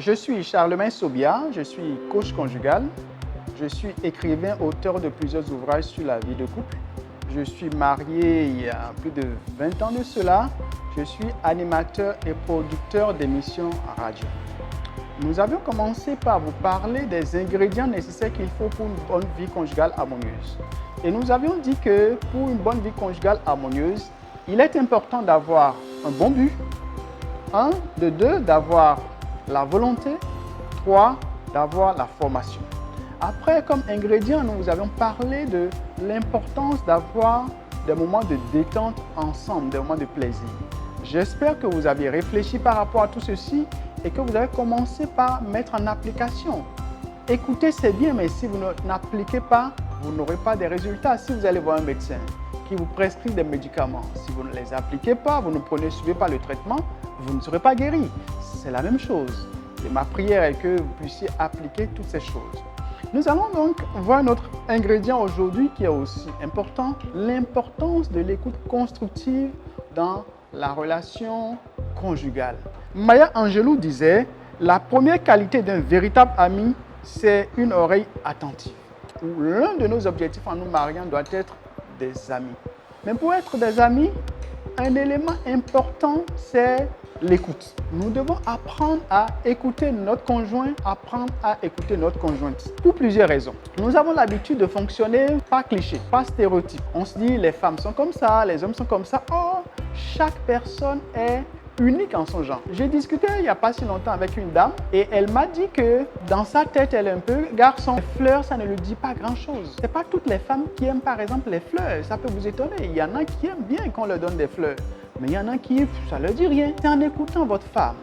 Je suis Charlemagne Sobia, je suis coach conjugal, je suis écrivain, auteur de plusieurs ouvrages sur la vie de couple. Je suis marié il y a plus de 20 ans de cela. Je suis animateur et producteur d'émissions radio. Nous avions commencé par vous parler des ingrédients nécessaires qu'il faut pour une bonne vie conjugale harmonieuse. Et nous avions dit que pour une bonne vie conjugale harmonieuse, il est important d'avoir un bon but, deux, d'avoir la volonté, 3, d'avoir la formation. Après, comme ingrédient, nous vous avions parlé de l'importance d'avoir des moments de détente ensemble, des moments de plaisir. J'espère que vous avez réfléchi par rapport à tout ceci et que vous avez commencé par mettre en application. Écoutez, c'est bien, mais si vous n'appliquez pas, vous n'aurez pas de résultats. Si vous allez voir un médecin qui vous prescrit des médicaments, si vous ne les appliquez pas, vous ne suivez pas le traitement, vous ne serez pas guéri. C'est la même chose. Et ma prière est que vous puissiez appliquer toutes ces choses. Nous allons donc voir notre ingrédient aujourd'hui qui est aussi important, l'importance de l'écoute constructive dans la relation conjugale. Maya Angelou disait, la première qualité d'un véritable ami, c'est une oreille attentive. L'un de nos objectifs en nous mariant doit être des amis. Mais pour être des amis, un élément important, c'est l'écoute. Nous devons apprendre à écouter notre conjoint, apprendre à écouter notre conjointe. Pour plusieurs raisons. Nous avons l'habitude de fonctionner par cliché, par stéréotype. On se dit les femmes sont comme ça, les hommes sont comme ça. Or, chaque personne est unique en son genre. J'ai discuté il n'y a pas si longtemps avec une dame et elle m'a dit que dans sa tête, elle est un peu garçon. Les fleurs, ça ne lui dit pas grand-chose. Ce n'est pas toutes les femmes qui aiment par exemple les fleurs. Ça peut vous étonner. Il y en a qui aiment bien qu'on leur donne des fleurs. Mais il y en a qui, ça ne leur dit rien. C'est en écoutant votre femme,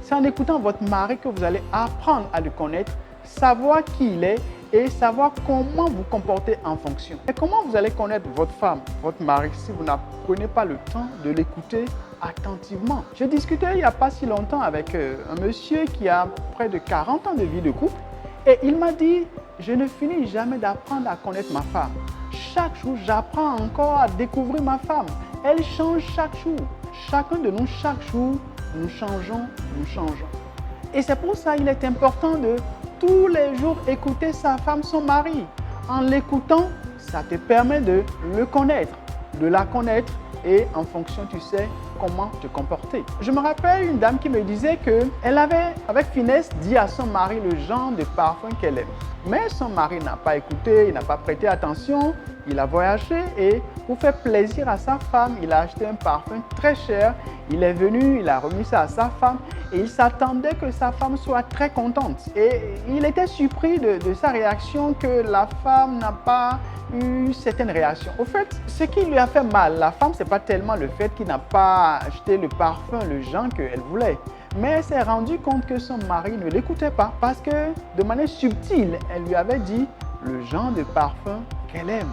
c'est en écoutant votre mari que vous allez apprendre à le connaître, savoir qui il est et savoir comment vous comporter en fonction. Et comment vous allez connaître votre femme, votre mari, si vous n'apprenez pas le temps de l'écouter attentivement. J'ai discuté il n'y a pas si longtemps avec un monsieur qui a près de 40 ans de vie de couple et il m'a dit, je ne finis jamais d'apprendre à connaître ma femme. Chaque jour, j'apprends encore à découvrir ma femme. Elle change chaque jour. Chacun de nous, chaque jour, nous changeons, nous changeons. Et c'est pour ça qu'il est important de tous les jours écouter sa femme, son mari. En l'écoutant, ça te permet de le connaître, de la connaître et en fonction, tu sais comment te comporter. Je me rappelle une dame qui me disait qu'elle avait, avec finesse, dit à son mari le genre de parfum qu'elle aime. Mais son mari n'a pas écouté, il n'a pas prêté attention, il a voyagé et pour faire plaisir à sa femme, il a acheté un parfum très cher. Il est venu, il a remis ça à sa femme et il s'attendait que sa femme soit très contente. Et il était surpris de sa réaction que la femme n'a pas eu certaines réactions. Au fait, ce qui lui a fait mal, la femme, ce n'est pas tellement le fait qu'il n'a pas acheté le parfum, le genre qu'elle voulait. Mais elle s'est rendue compte que son mari ne l'écoutait pas parce que de manière subtile, elle lui avait dit le genre de parfum qu'elle aime.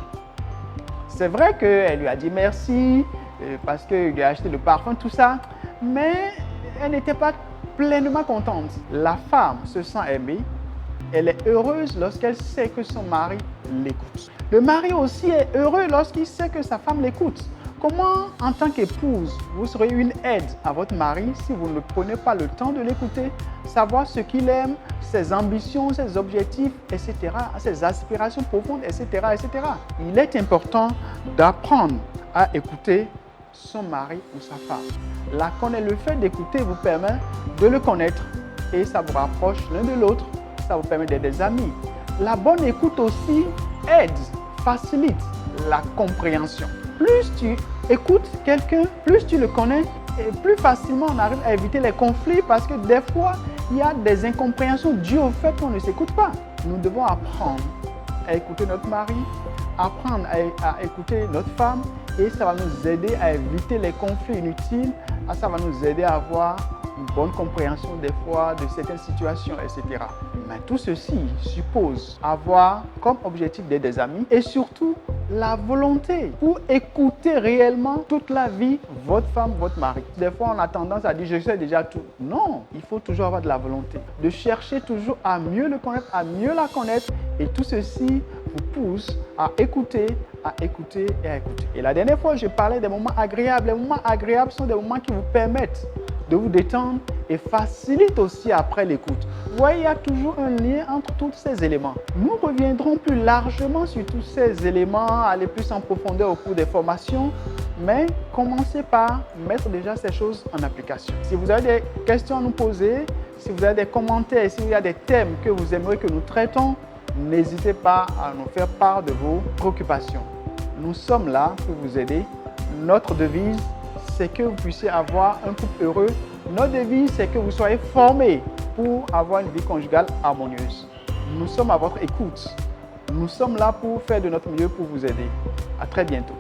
C'est vrai qu'elle lui a dit merci parce qu'il lui a acheté le parfum, tout ça, mais elle n'était pas pleinement contente. La femme se sent aimée, elle est heureuse lorsqu'elle sait que son mari l'écoute. Le mari aussi est heureux lorsqu'il sait que sa femme l'écoute. Comment, en tant qu'épouse, vous serez une aide à votre mari si vous ne prenez pas le temps de l'écouter, savoir ce qu'il aime, ses ambitions, ses objectifs, etc., ses aspirations profondes, etc., etc. Il est important d'apprendre à écouter son mari ou sa femme. Le fait d'écouter vous permet de le connaître et ça vous rapproche l'un de l'autre, ça vous permet d'être des amis. La bonne écoute aussi aide, facilite la compréhension. Plus tu écoutes quelqu'un, plus tu le connais, et plus facilement on arrive à éviter les conflits parce que des fois, il y a des incompréhensions dues au fait qu'on ne s'écoute pas. Nous devons apprendre à écouter notre mari, apprendre à écouter notre femme et ça va nous aider à éviter les conflits inutiles, ça va nous aider à avoir une bonne compréhension des fois de certaines situations, etc. Mais tout ceci suppose avoir comme objectif d'être des amis et surtout la volonté pour écouter réellement toute la vie votre femme, votre mari. Des fois, on a tendance à dire « je sais déjà tout ». Non, il faut toujours avoir de la volonté, de chercher toujours à mieux le connaître, à mieux la connaître et tout ceci vous pousse à écouter et à écouter. Et la dernière fois, je parlais des moments agréables. Les moments agréables sont des moments qui vous permettent de vous détendre et facilite aussi après l'écoute. Vous voyez, il y a toujours un lien entre tous ces éléments. Nous reviendrons plus largement sur tous ces éléments, aller plus en profondeur au cours des formations, mais commencez par mettre déjà ces choses en application. Si vous avez des questions à nous poser, si vous avez des commentaires, s'il y a des thèmes que vous aimeriez que nous traitons, n'hésitez pas à nous faire part de vos préoccupations. Nous sommes là pour vous aider. Notre devise, c'est que vous puissiez avoir un couple heureux. Notre devise, c'est que vous soyez formés pour avoir une vie conjugale harmonieuse. Nous sommes à votre écoute. Nous sommes là pour faire de notre mieux pour vous aider. À très bientôt.